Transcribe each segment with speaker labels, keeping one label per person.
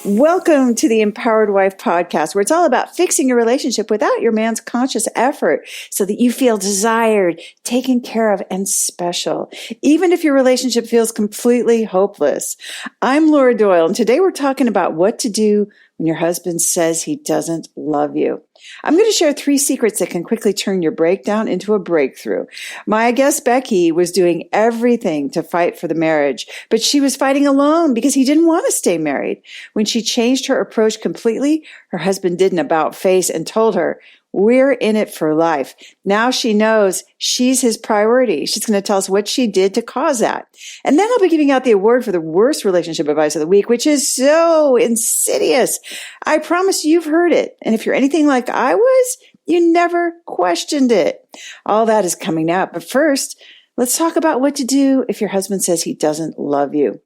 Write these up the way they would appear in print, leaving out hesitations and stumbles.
Speaker 1: Welcome to the Empowered Wife podcast, where it's all about fixing your relationship without your man's conscious effort so that you feel desired, taken care of, and special, even if your relationship feels completely hopeless. I'm Laura Doyle, and today we're talking about what to do when your husband says he doesn't love you. I'm going to share 3 secrets that can quickly turn your breakdown into a breakthrough. My guest, Becky, was doing everything to fight for the marriage, but she was fighting alone because he didn't want to stay married. When she changed her approach completely, her husband did an about-face and told her, "We're in it for life." Now she knows she's his priority. She's going to tell us what she did to cause that. And then I'll be giving out the award for the worst relationship advice of the week, which is so insidious. I promise you've heard it. And if you're anything like I was, you never questioned it. All that is coming up. But first, let's talk about what to do if your husband says he doesn't love you.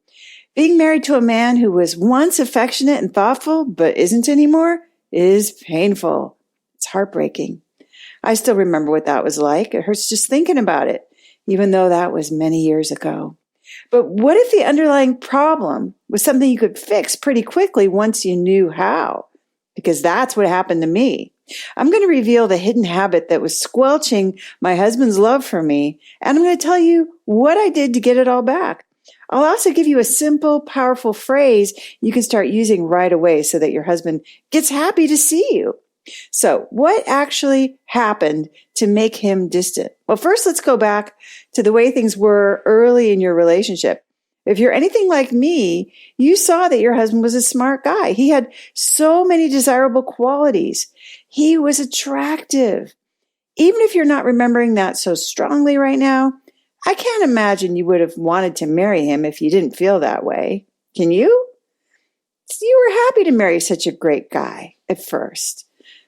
Speaker 1: Being married to a man who was once affectionate and thoughtful, but isn't anymore, is painful. It's heartbreaking. I still remember what that was like. It hurts just thinking about it, even though that was many years ago. But what if the underlying problem was something you could fix pretty quickly once you knew how? Because that's what happened to me. I'm going to reveal the hidden habit that was squelching my husband's love for me, and I'm going to tell you what I did to get it all back. I'll also give you a simple, powerful phrase you can start using right away so that your husband gets happy to see you. So what actually happened to make him distant? Well, first, let's go back to the way things were early in your relationship. If you're anything like me, you saw that your husband was a smart guy. He had so many desirable qualities. He was attractive. Even if you're not remembering that so strongly right now, I can't imagine you would have wanted to marry him if you didn't feel that way. Can you? You were happy to marry such a great guy at first.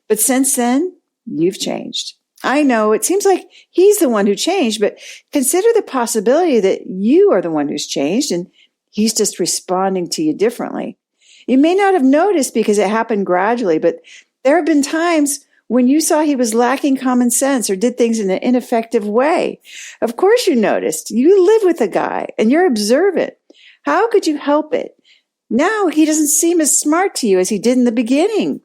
Speaker 1: But since then, you've changed. I know it seems like he's the one who changed, but consider the possibility that you are the one who's changed and he's just responding to you differently. You may not have noticed because it happened gradually, but there have been times when you saw he was lacking common sense or did things in an ineffective way. Of course you noticed. You live with a guy and you're observant. How could you help it? Now he doesn't seem as smart to you as he did in the beginning.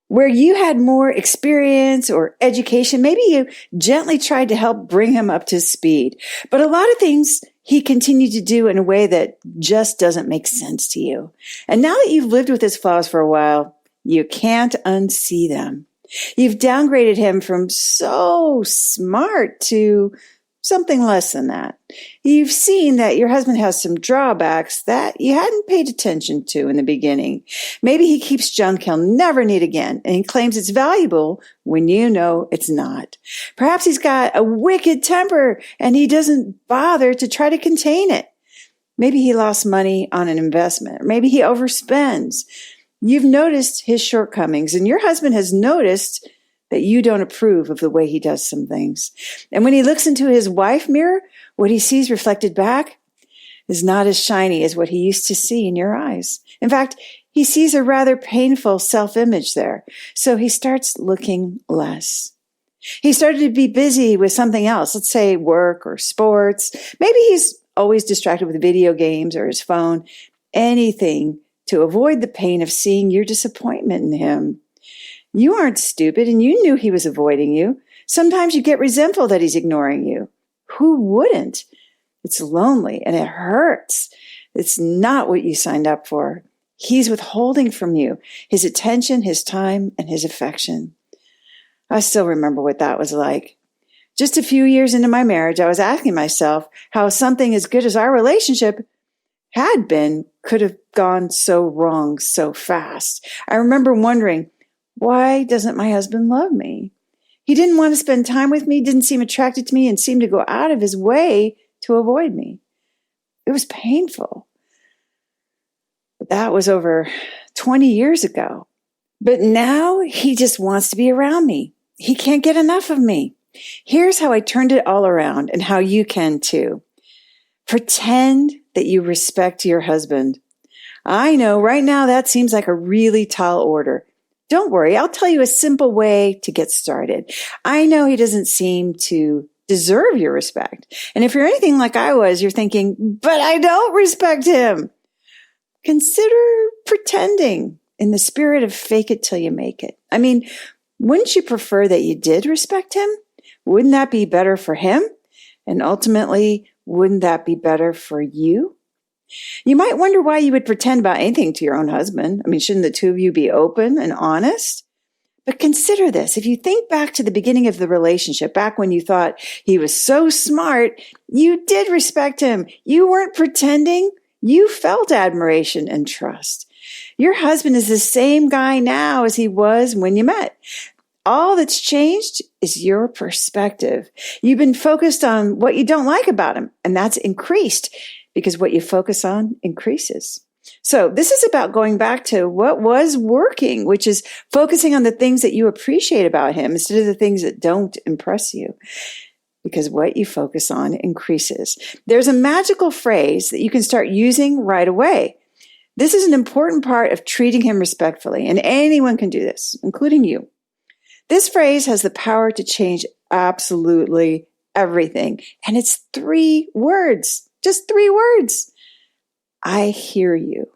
Speaker 1: Where you had more experience or education, maybe you gently tried to help bring him up to speed. But a lot of things he continued to do in a way that just doesn't make sense to you. And now that you've lived with his flaws for a while, you can't unsee them. You've downgraded him from so smart to something less than that. You've seen that your husband has some drawbacks that you hadn't paid attention to in the beginning. Maybe he keeps junk he'll never need again, and he claims it's valuable when you know it's not. Perhaps he's got a wicked temper, and he doesn't bother to try to contain it. Maybe he lost money on an investment, or maybe he overspends. You've noticed his shortcomings, and your husband has noticed that you don't approve of the way he does some things. And when he looks into his wife mirror, what he sees reflected back is not as shiny as what he used to see in your eyes. In fact, he sees a rather painful self-image there. So he starts looking less. He started to be busy with something else, let's say work or sports. Maybe he's always distracted with video games or his phone, anything to avoid the pain of seeing your disappointment in him. You aren't stupid, and you knew he was avoiding you. Sometimes you get resentful that he's ignoring you. Who wouldn't? It's lonely, and it hurts. It's not what you signed up for. He's withholding from you his attention, his time, and his affection. I still remember what that was like. Just a few years into my marriage, I was asking myself how something as good as our relationship had been could have gone so wrong so fast. I remember wondering, why doesn't my husband love me? He didn't want to spend time with me, didn't seem attracted to me, and seemed to go out of his way to avoid me. It was painful. But that was over 20 years ago. But now he just wants to be around me. He can't get enough of me. Here's how I turned it all around and how you can too. Pretend that you respect your husband. I know right now that seems like a really tall order. Don't worry, I'll tell you a simple way to get started. I know he doesn't seem to deserve your respect. And if you're anything like I was, you're thinking, but I don't respect him. Consider pretending in the spirit of fake it till you make it. I mean, wouldn't you prefer that you did respect him? Wouldn't that be better for him? And ultimately, wouldn't that be better for you? You might wonder why you would pretend about anything to your own husband. I mean, shouldn't the two of you be open and honest? But consider this. If you think back to the beginning of the relationship, back when you thought he was so smart, you did respect him. You weren't pretending. You felt admiration and trust. Your husband is the same guy now as he was when you met. All that's changed is your perspective. You've been focused on what you don't like about him, and that's increased because what you focus on increases. So this is about going back to what was working, which is focusing on the things that you appreciate about him instead of the things that don't impress you. Because what you focus on increases. There's a magical phrase that you can start using right away. This is an important part of treating him respectfully, and anyone can do this, including you. This phrase has the power to change absolutely everything, and it's 3 words, just 3 words. I hear you.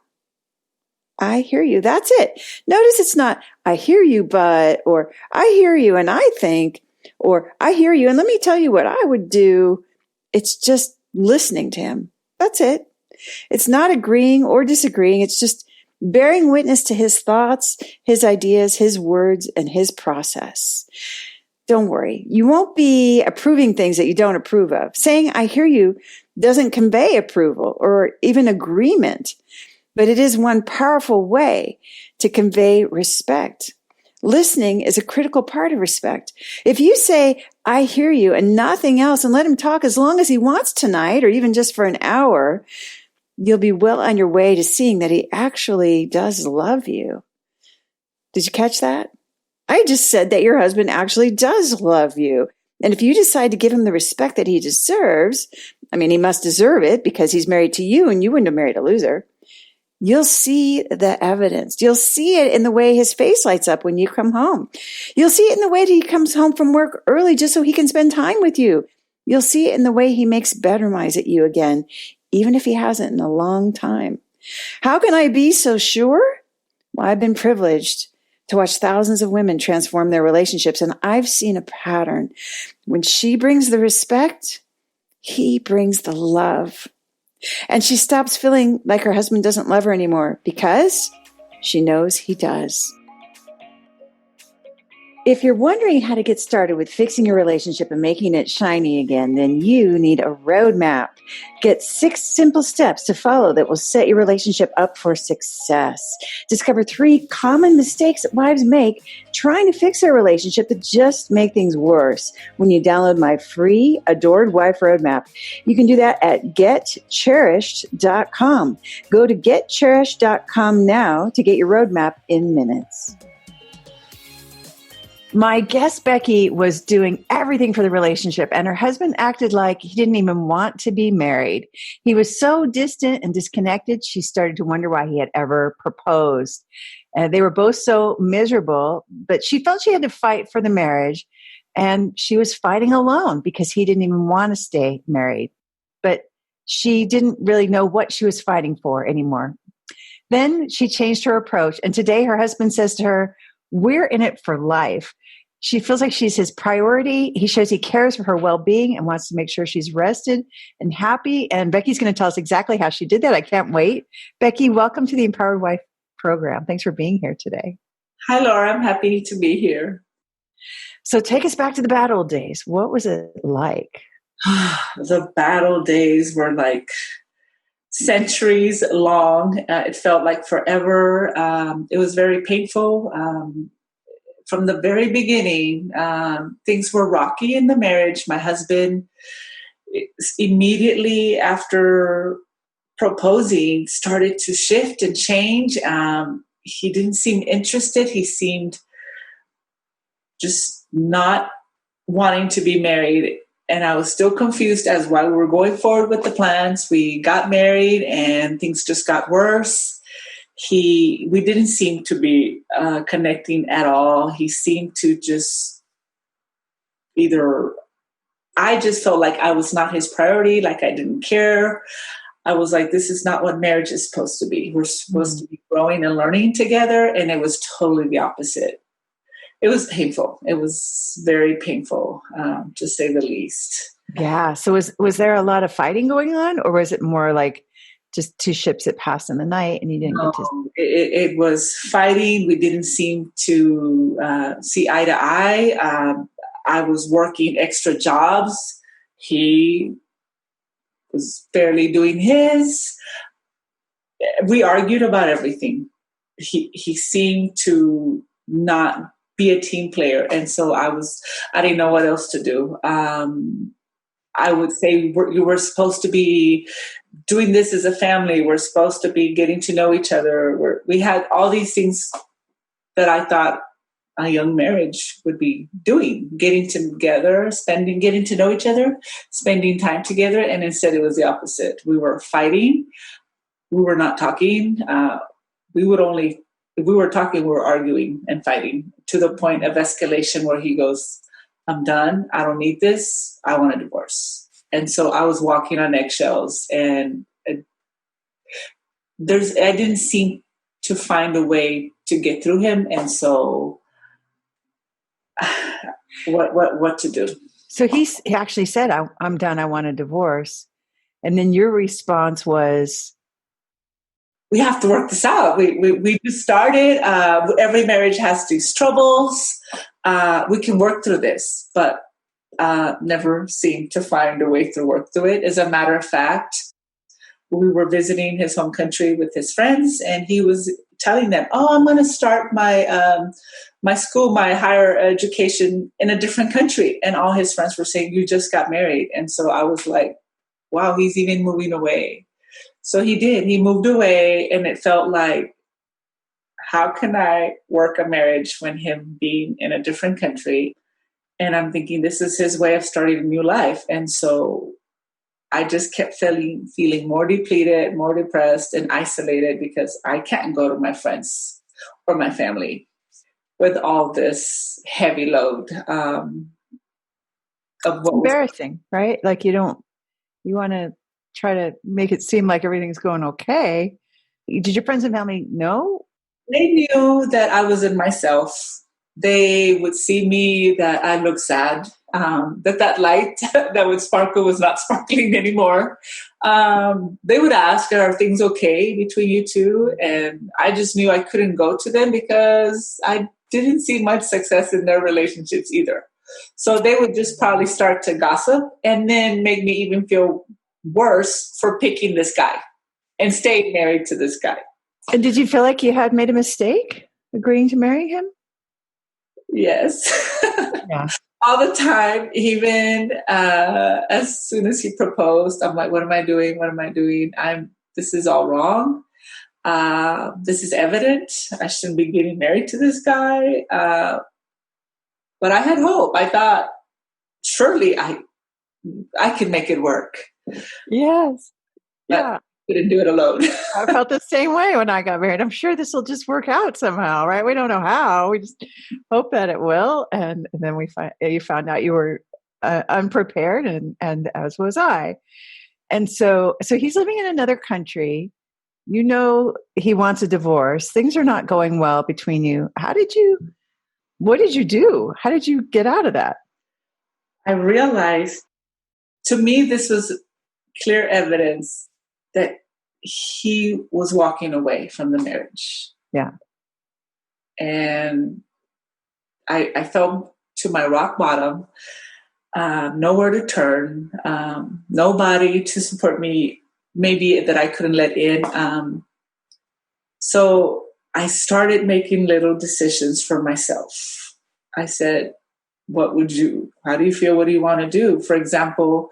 Speaker 1: I hear you. That's it. Notice it's not, I hear you, but, or I hear you and I think, or I hear you and let me tell you what I would do. It's just listening to him. That's it. It's not agreeing or disagreeing. It's just bearing witness to his thoughts, his ideas, his words, and his process. Don't worry. You won't be approving things that you don't approve of. Saying, I hear you doesn't convey approval or even agreement, but it is one powerful way to convey respect. Listening is a critical part of respect. If you say, I hear you and nothing else and let him talk as long as he wants tonight or even just for an hour, you'll be well on your way to seeing that he actually does love you. Did you catch that? I just said that your husband actually does love you. And if you decide to give him the respect that he deserves, I mean, he must deserve it because he's married to you and you wouldn't have married a loser. You'll see the evidence. You'll see it in the way his face lights up when you come home. You'll see it in the way that he comes home from work early just so he can spend time with you. You'll see it in the way he makes bedroomized at you again, even if he hasn't in a long time. How can I be so sure? Well, I've been privileged to watch thousands of women transform their relationships, and I've seen a pattern. When she brings the respect, he brings the love. And she stops feeling like her husband doesn't love her anymore because she knows he does. If you're wondering how to get started with fixing your relationship and making it shiny again, then you need a roadmap. Get 6 simple steps to follow that will set your relationship up for success. Discover 3 common mistakes that wives make trying to fix their relationship that just make things worse when you download my free Adored Wife Roadmap. You can do that at getcherished.com. Go to getcherished.com now to get your roadmap in minutes. My guest, Becky, was doing everything for the relationship, and her husband acted like he didn't even want to be married. He was so distant and disconnected, she started to wonder why he had ever proposed. They were both so miserable, but she felt she had to fight for the marriage, and she was fighting alone because he didn't even want to stay married. But she didn't really know what she was fighting for anymore. Then she changed her approach, and today her husband says to her, we're in it for life. She feels like she's his priority. He shows he cares for her well-being and wants to make sure she's rested and happy. And Becky's going to tell us exactly how she did that. I can't wait. Becky, welcome to the Empowered Wife program. Thanks for being here today.
Speaker 2: Hi, Laura. I'm happy to be here.
Speaker 1: So take us back to the bad old days. What was it like?
Speaker 2: The bad old days were like centuries long. It felt like forever. It was very painful. From the very beginning, things were rocky in the marriage. My husband, immediately after proposing, started to shift and change. He didn't seem interested. He seemed just not wanting to be married. And I was still confused as why we were going forward with the plans. We got married and things just got worse. We didn't seem to be connecting at all. He seemed to just I just felt like I was not his priority, like I didn't care. I was like, this is not what marriage is supposed to be. We're supposed to be growing and learning together. And it was totally the opposite. It was painful. It was very painful, to say the least.
Speaker 1: Yeah. So was there a lot of fighting going on, or was it more like just two ships that passed in the night and you didn't get to?
Speaker 2: It was fighting. We didn't seem to see eye to eye. I was working extra jobs. He was barely doing his. We argued about everything. He seemed to not be a team player. And so I didn't know what else to do. I would say you were supposed to be doing this as a family. We're supposed to be getting to know each other. We had all these things that I thought a young marriage would be doing, getting together, getting to know each other, spending time together. And instead it was the opposite. We were fighting. We were not talking. If we were talking, we were arguing and fighting to the point of escalation where he goes, I'm done. I don't need this. I want a divorce. And so I was walking on eggshells, and I didn't seem to find a way to get through him. And so what to do?
Speaker 1: So he actually said, I'm done. I want a divorce. And then your response was,
Speaker 2: we have to work this out. We just started. Every marriage has these troubles. We can work through this, but never seemed to find a way to work through it. As a matter of fact, we were visiting his home country with his friends, and he was telling them, "Oh, I'm going to start my school, my higher education in a different country." And all his friends were saying, "You just got married." And so I was like, "Wow, he's even moving away." So he did. He moved away, and it felt like, how can I work a marriage when him being in a different country? And I'm thinking this is his way of starting a new life. And so I just kept feeling more depleted, more depressed, and isolated because I can't go to my friends or my family with all this heavy load of what
Speaker 1: embarrassing, right? Like you want to try to make it seem like everything's going okay. Did your friends and family know?
Speaker 2: They knew that I was in myself. They would see me that I looked sad, that light that would sparkle was not sparkling anymore. They would ask, are things okay between you two? And I just knew I couldn't go to them because I didn't see much success in their relationships either. So they would just probably start to gossip and then make me even feel worse for picking this guy and staying married to this guy.
Speaker 1: And did you feel like you had made a mistake agreeing to marry him?
Speaker 2: Yes.
Speaker 1: Yeah.
Speaker 2: All the time, even as soon as he proposed, I'm like, what am I doing? What am I doing? This is all wrong. This is evident. I shouldn't be getting married to this guy. But I had hope. I thought, surely I can make it work.
Speaker 1: Yes.
Speaker 2: But
Speaker 1: yeah.
Speaker 2: I couldn't do it alone.
Speaker 1: I felt the same way when I got married. I'm sure this will just work out somehow, right? We don't know how. We just hope that it will. And then you found out you were unprepared, and as was I. And so he's living in another country. You know, he wants a divorce. Things are not going well between you. What did you do? How did you get out of that?
Speaker 2: I realized, to me, this was clear evidence that he was walking away from the marriage.
Speaker 1: Yeah.
Speaker 2: And I fell to my rock bottom, nowhere to turn, nobody to support me, maybe that I couldn't let in. So I started making little decisions for myself. I said, how do you feel? What do you want to do? For example,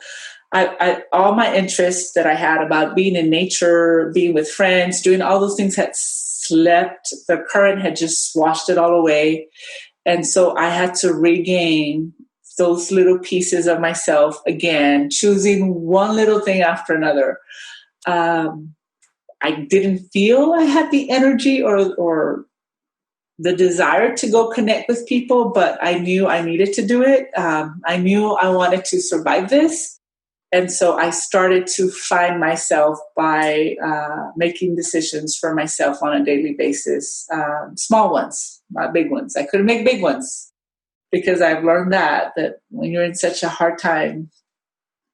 Speaker 2: I all my interests that I had about being in nature, being with friends, doing all those things had slept. The current had just washed it all away. And so I had to regain those little pieces of myself again, choosing one little thing after another. I didn't feel I had the energy or the desire to go connect with people, but I knew I needed to do it. I knew I wanted to survive this. And so I started to find myself by making decisions for myself on a daily basis, small ones, not big ones. I couldn't make big ones because I've learned that when you're in such a hard time,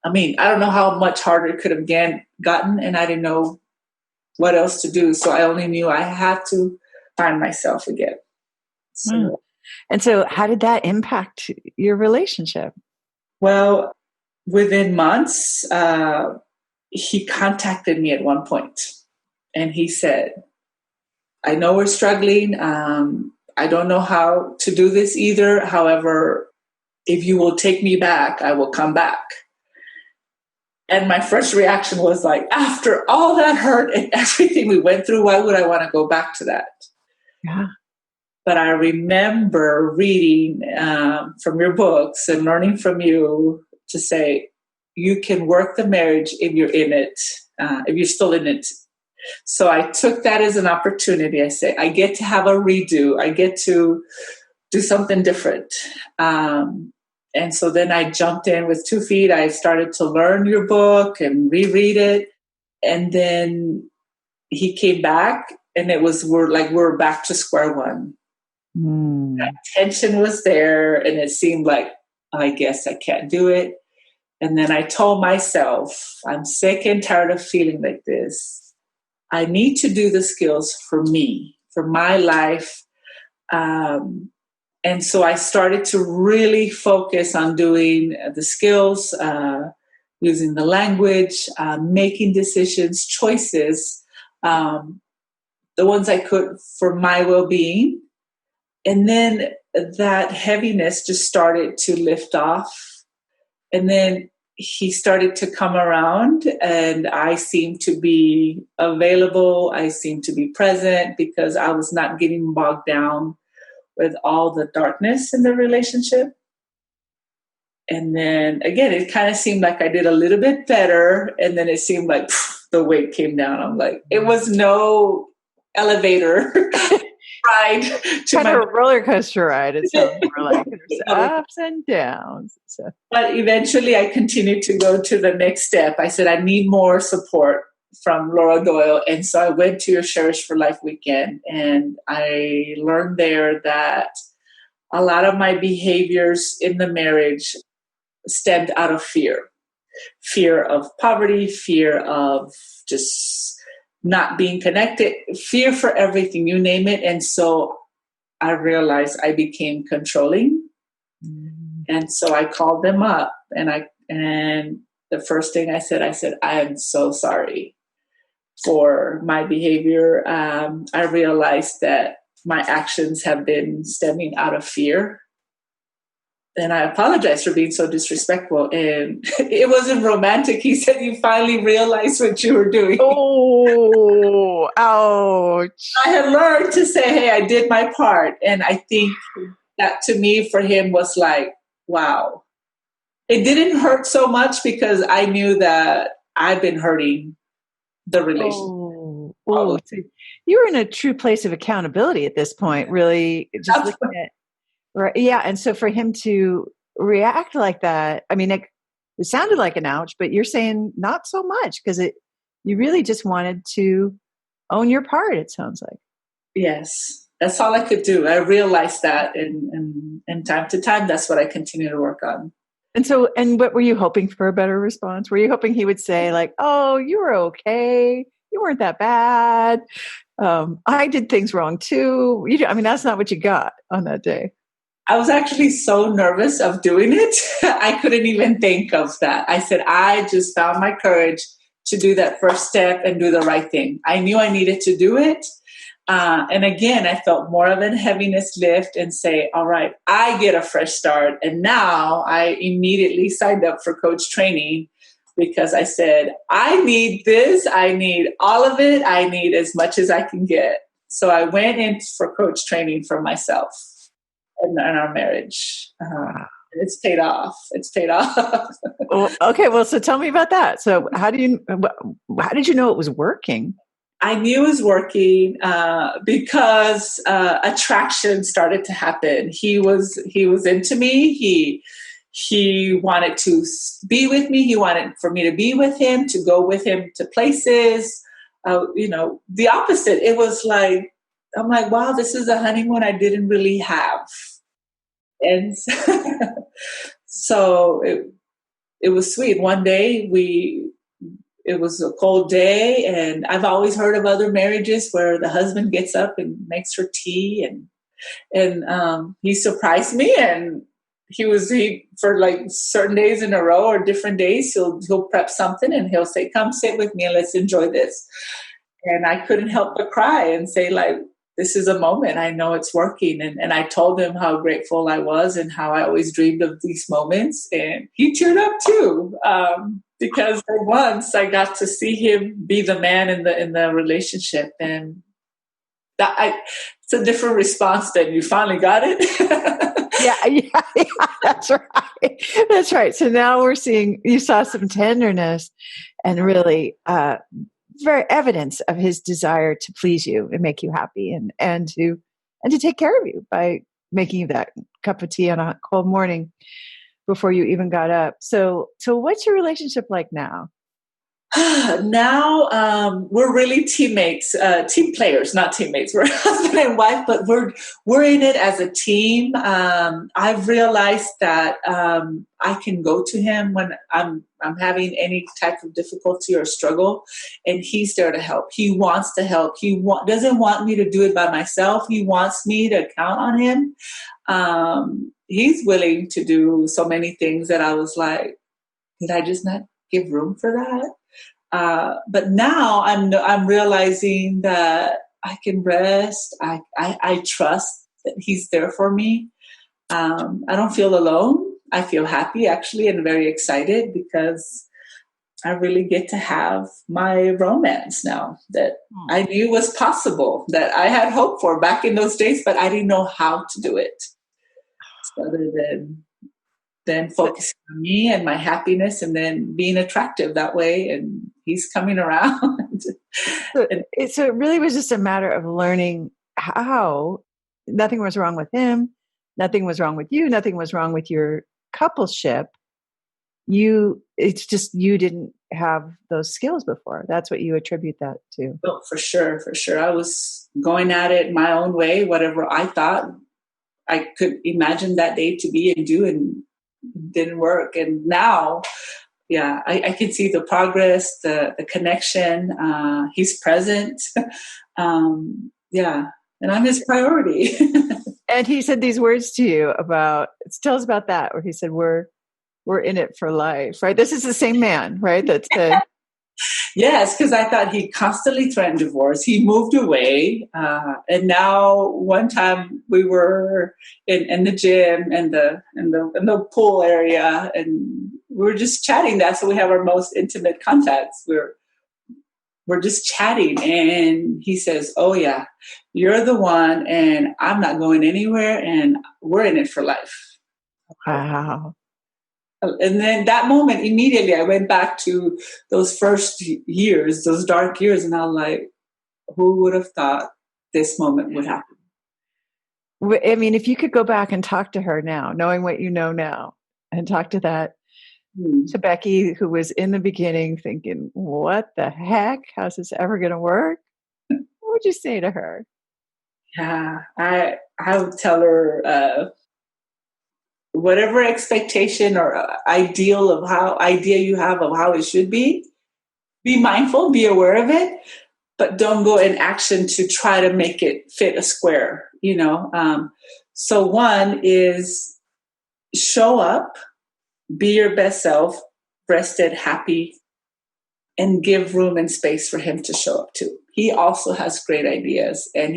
Speaker 2: I mean, I don't know how much harder it could have gotten, and I didn't know what else to do. So I only knew I had to find myself again. So,
Speaker 1: And so how did that impact your relationship?
Speaker 2: well, within months, he contacted me at one point and he said, I know we're struggling. I don't know how to do this either. However, if you will take me back, I will come back. And my first reaction was like, after all that hurt and everything we went through, why would I want to go back to that?
Speaker 1: Yeah.
Speaker 2: But I remember reading from your books and learning from you to say, you can work the marriage if you're in it, if you're still in it. So I took that as an opportunity. I say, I get to have a redo. I get to do something different. And so then I jumped in with 2 feet. I started to learn your book and reread it. And then he came back and we're back to square one. That tension was there and it seemed like, I guess I can't do it. And then I told myself, I'm sick and tired of feeling like this. I need to do the skills for me, for my life. And so I started to really focus on doing the skills, using the language, making decisions, choices, the ones I could for my well-being. And then that heaviness just started to lift off. And then he started to come around and I seemed to be available. I seemed to be present because I was not getting bogged down with all the darkness in the relationship. And then again, it kind of seemed like I did a little bit better. And then it seemed like the weight came down. I'm like, it was no elevator ride.
Speaker 1: Kind of a roller coaster ride. It sounds more like there's ups and downs. So.
Speaker 2: But eventually I continued to go to the next step. I said, I need more support from Laura Doyle. And so I went to your Cherish for Life weekend and I learned there that a lot of my behaviors in the marriage stemmed out of fear of poverty, fear of just not being connected, fear for everything, you name it. And so I realized I became controlling. And so I called them up and the first thing I said, I am so sorry for my behavior. I realized that my actions have been stemming out of fear. And I apologize for being so disrespectful. And it wasn't romantic. He said, you finally realized what you were doing.
Speaker 1: Oh, ouch.
Speaker 2: I had learned to say, hey, I did my part. And I think that to me, for him, was like, wow. It didn't hurt so much because I knew that I've been hurting the relationship.
Speaker 1: So you were in a true place of accountability at this point, really just looking at, right. Yeah. And so for him to react like that, I mean, it sounded like an ouch, but you're saying not so much because you really just wanted to own your part, it sounds like.
Speaker 2: Yes. That's all I could do. I realized that and time to time, that's what I continue to work on.
Speaker 1: And what were you hoping for a better response? Were you hoping he would say like, oh, you were okay. You weren't that bad. I did things wrong too. I mean, that's not what you got on that day.
Speaker 2: I was actually so nervous of doing it. I couldn't even think of that. I said, I just found my courage to do that first step and do the right thing. I knew I needed to do it. And again, I felt more of a heaviness lift and say, all right, I get a fresh start. And now I immediately signed up for coach training because I said, I need this. I need all of it. I need as much as I can get. So I went in for coach training for myself and our marriage. It's paid off. It's paid off.
Speaker 1: Well, okay. Well, so tell me about that. So how did you know it was working?
Speaker 2: I knew it was working because attraction started to happen. He was into me. He wanted to be with me. He wanted for me to be with him, to go with him to places. The opposite. It was like, I'm like, wow, this is a honeymoon I didn't really have. And so it was sweet. One day it was a cold day, and I've always heard of other marriages where the husband gets up and makes her tea, and he surprised me, and he for like certain days in a row or different days, he'll prep something and he'll say, come sit with me and let's enjoy this. And I couldn't help but cry and say, like, this is a moment. I know it's working. And I told him how grateful I was and how I always dreamed of these moments. And he teared up too, because for once I got to see him be the man in the relationship. And it's a different response than you finally got it.
Speaker 1: Yeah, that's right. That's right. So now we're seeing, you saw some tenderness and really very evidence of his desire to please you and make you happy and to take care of you by making you that cup of tea on a cold morning before you even got up. So what's your relationship like now?
Speaker 2: Now we're really teammates, team players, not teammates. We're husband and wife, but we're in it as a team. I've realized that I can go to him when I'm having any type of difficulty or struggle, and he's there to help. He wants to help. He doesn't want me to do it by myself. He wants me to count on him. He's willing to do so many things that I was like, did I just not give room for that? But now I'm realizing that I can rest. I trust that he's there for me. I don't feel alone. I feel happy, actually, and very excited because I really get to have my romance now that I knew was possible, that I had hope for back in those days, but I didn't know how to do it. So other than focusing on me and my happiness and then being attractive that way, and he's coming around.
Speaker 1: So it really was just a matter of learning how nothing was wrong with him, nothing was wrong with you, nothing was wrong with your coupleship. It's just you didn't have those skills before. That's what you attribute that to.
Speaker 2: Oh, for sure. I was going at it my own way, whatever I thought I could imagine that day to be and do, and didn't work. And now, yeah, I can see the progress, the connection. He's present. Yeah. And I'm his priority.
Speaker 1: And he said these words to you tell us about that, where he said, we're in it for life, right? This is the same man, right? That said,
Speaker 2: yes, because I thought he constantly threatened divorce. He moved away. And now one time we were in the gym and the pool area, and we were just chatting. That's when we have our most intimate contacts. We're just chatting, and he says, oh yeah, you're the one, and I'm not going anywhere, and we're in it for life.
Speaker 1: wow.
Speaker 2: And then that moment, immediately I went back to those first years, those dark years, and I was like, who would have thought this moment would happen?
Speaker 1: I mean, if you could go back and talk to her now, knowing what you know now, and talk to to Becky, who was in the beginning thinking, what the heck? How's this ever going to work? What would you say to her?
Speaker 2: Yeah, I would tell her, whatever expectation or idea you have of how it should be mindful, be aware of it, but don't go in action to try to make it fit a square, So one is show up, be your best self, rested, happy, and give room and space for him to show up too. He also has great ideas, and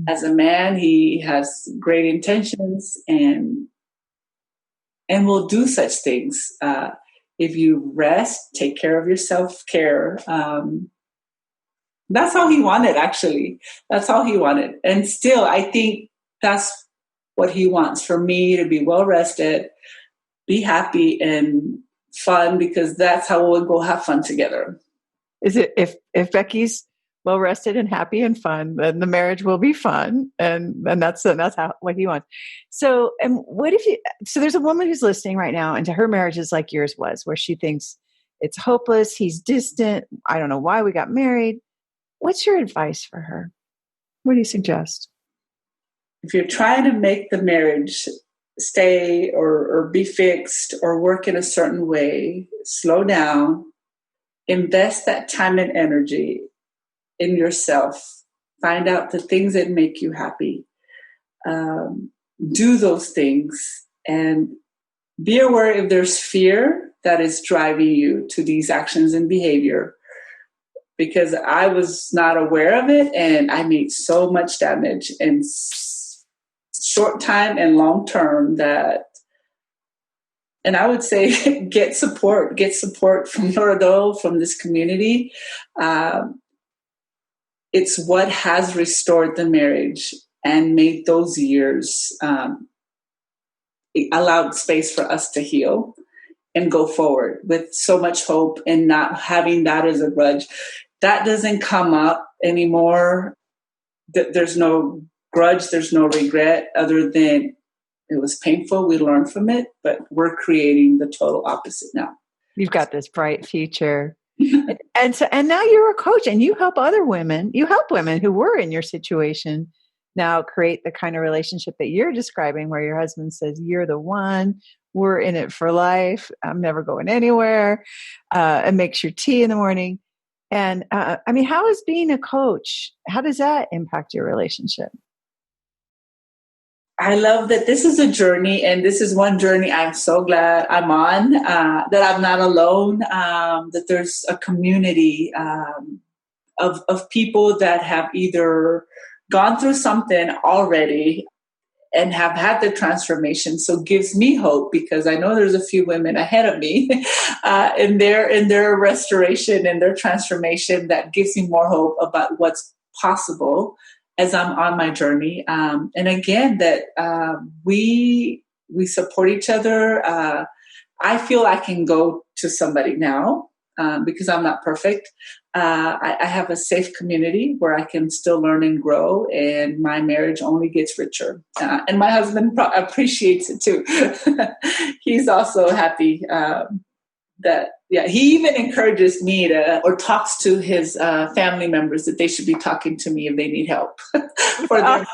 Speaker 2: as a man, he has great intentions and will do such things. If you rest, take care of your self-care. That's how he wanted, actually. That's how he wanted. And still, I think that's what he wants, for me to be well-rested, be happy and fun, because that's how we'll go have fun together.
Speaker 1: Is it if Becky's
Speaker 3: well rested and happy and fun, then the marriage will be fun. And that's what he wants. So, and what if you, so there's a woman who's listening right now, and to her marriage is like yours was, where she thinks it's hopeless. He's distant. I don't know why we got married. What's your advice for her? What do you suggest?
Speaker 2: If you're trying to make the marriage stay or be fixed or work in a certain way, slow down, invest that time and energy in yourself, find out the things that make you happy, do those things, and be aware if there's fear that is driving you to these actions and behavior. Because I was not aware of it, and I made so much damage in short time and long term that, and I would say get support from Doyle, from this community. It's what has restored the marriage and made those years, it allowed space for us to heal and go forward with so much hope, and not having that as a grudge. That doesn't come up anymore. There's no grudge, there's no regret, other than it was painful. We learned from it, but we're creating the total opposite now.
Speaker 3: You've got this bright future. And now you're a coach, and you help other women. You help women who were in your situation now create the kind of relationship that you're describing, where your husband says, "You're the one. We're in it for life. I'm never going anywhere," and makes your tea in the morning. And I mean, how is being a coach? How does that impact your relationship?
Speaker 2: I love that this is a journey, and this is one journey I'm so glad I'm on, that I'm not alone, that there's a community of people that have either gone through something already and have had the transformation. So it gives me hope, because I know there's a few women ahead of me in their restoration and their transformation. That gives me more hope about what's possible as I'm on my journey. And again, that we support each other. I feel I can go to somebody now because I'm not perfect. I have a safe community where I can still learn and grow, and my marriage only gets richer. And my husband appreciates it too. He's also happy that, he even encourages me or talks to his family members that they should be talking to me if they need help for their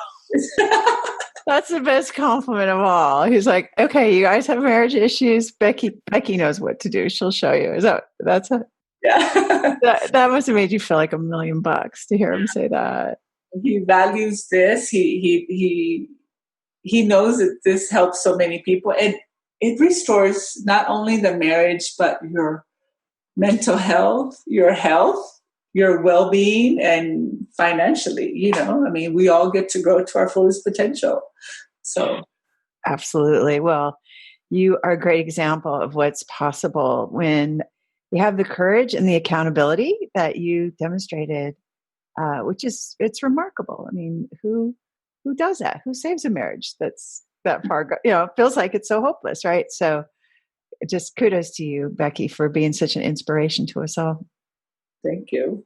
Speaker 3: That's the best compliment of all. He's like, "Okay, you guys have marriage issues. Becky knows what to do. She'll show you." That's it?
Speaker 2: Yeah.
Speaker 3: that must have made you feel like $1 million to hear him say that.
Speaker 2: He values this. He knows that this helps so many people, and it restores not only the marriage, but your mental health, your well-being, and financially. I mean, we all get to grow to our fullest potential. So,
Speaker 3: absolutely. Well, you are a great example of what's possible when you have the courage and the accountability that you demonstrated, it's remarkable. I mean, who does that? Who saves a marriage that's that far? It feels like it's so hopeless, right? So just kudos to you, Becky, for being such an inspiration to us all.
Speaker 2: Thank you.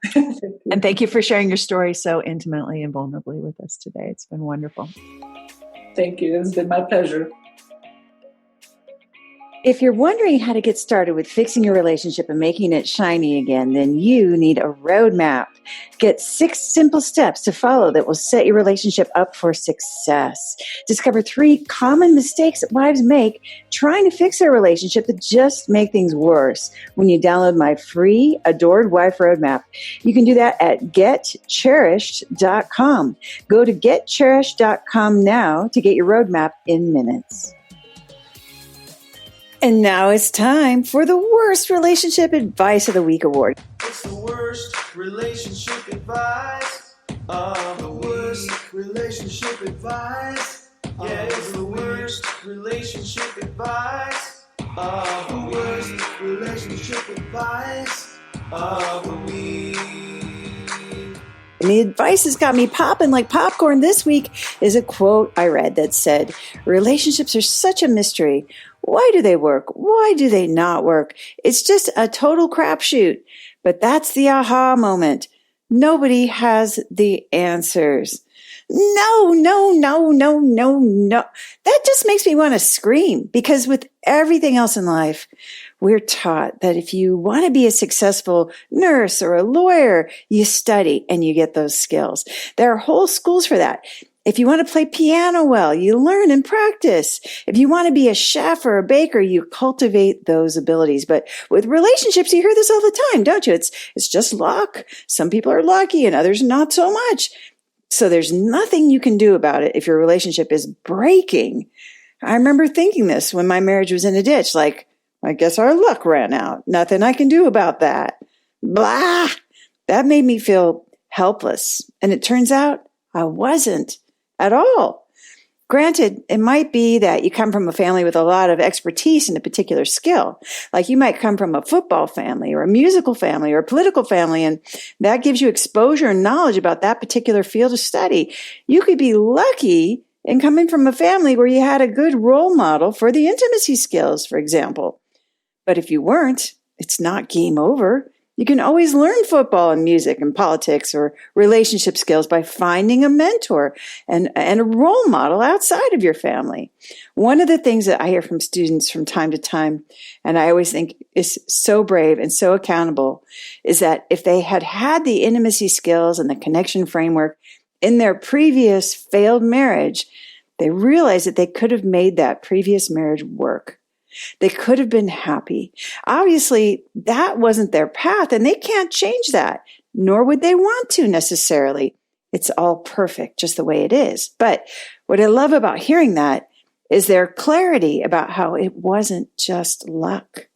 Speaker 3: And thank you for sharing your story so intimately and vulnerably with us today. It's been wonderful.
Speaker 2: Thank you. It's been my pleasure.
Speaker 1: If you're wondering how to get started with fixing your relationship and making it shiny again, then you need a roadmap. Get 6 simple steps to follow that will set your relationship up for success. Discover 3 common mistakes that wives make trying to fix their relationship that just make things worse when you download my free Adored Wife Roadmap. You can do that at getcherished.com. Go to getcherished.com now to get your roadmap in minutes. And now it's time for the Worst Relationship Advice of the Week award.
Speaker 4: It's the worst relationship advice. The worst relationship advice. Yeah, it's the worst relationship advice. The worst relationship advice of the week.
Speaker 1: And the advice has got me popping like popcorn this week is a quote I read that said, "Relationships are such a mystery. Why do they work? Why do they not work? It's just a total crapshoot. But that's the aha moment. Nobody has the answers. No, no, no, no, no, no. That just makes me want to scream, because with everything else in life, we're taught that if you want to be a successful nurse or a lawyer, you study and you get those skills. There are whole schools for that. If you want to play piano well, you learn and practice. If you want to be a chef or a baker, you cultivate those abilities. But with relationships, you hear this all the time, don't you? It's just luck. Some people are lucky and others not so much. So there's nothing you can do about it if your relationship is breaking. I remember thinking this when my marriage was in a ditch, like, I guess our luck ran out. Nothing I can do about that. Blah! That made me feel helpless. And it turns out I wasn't at all. Granted, it might be that you come from a family with a lot of expertise in a particular skill. Like you might come from a football family or a musical family or a political family, and that gives you exposure and knowledge about that particular field of study. You could be lucky in coming from a family where you had a good role model for the intimacy skills, for example. But if you weren't, it's not game over. You can always learn football and music and politics or relationship skills by finding a mentor and a role model outside of your family. One of the things that I hear from students from time to time, and I always think is so brave and so accountable, is that if they had had the intimacy skills and the connection framework in their previous failed marriage, they realize that they could have made that previous marriage work. They could have been happy. Obviously, that wasn't their path, and they can't change that, nor would they want to necessarily. It's all perfect just the way it is. But what I love about hearing that is their clarity about how it wasn't just luck.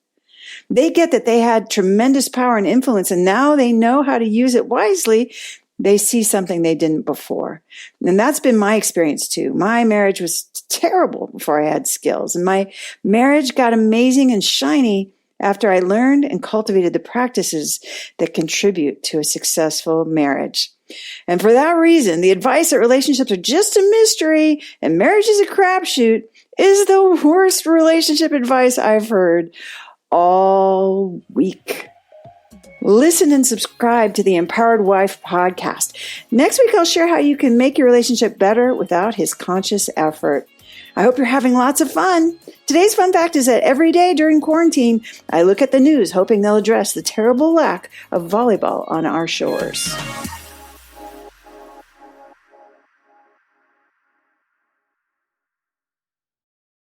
Speaker 1: They get that they had tremendous power and influence, and now they know how to use it wisely. They see something they didn't before. And that's been my experience too. My marriage was terrible before I had skills. And my marriage got amazing and shiny after I learned and cultivated the practices that contribute to a successful marriage. And for that reason, the advice that relationships are just a mystery and marriage is a crapshoot is the worst relationship advice I've heard all week. Listen and subscribe to the Empowered Wife podcast. Next week, I'll share how you can make your relationship better without his conscious effort. I hope you're having lots of fun. Today's fun fact is that every day during quarantine, I look at the news hoping they'll address the terrible lack of volleyball on our shores.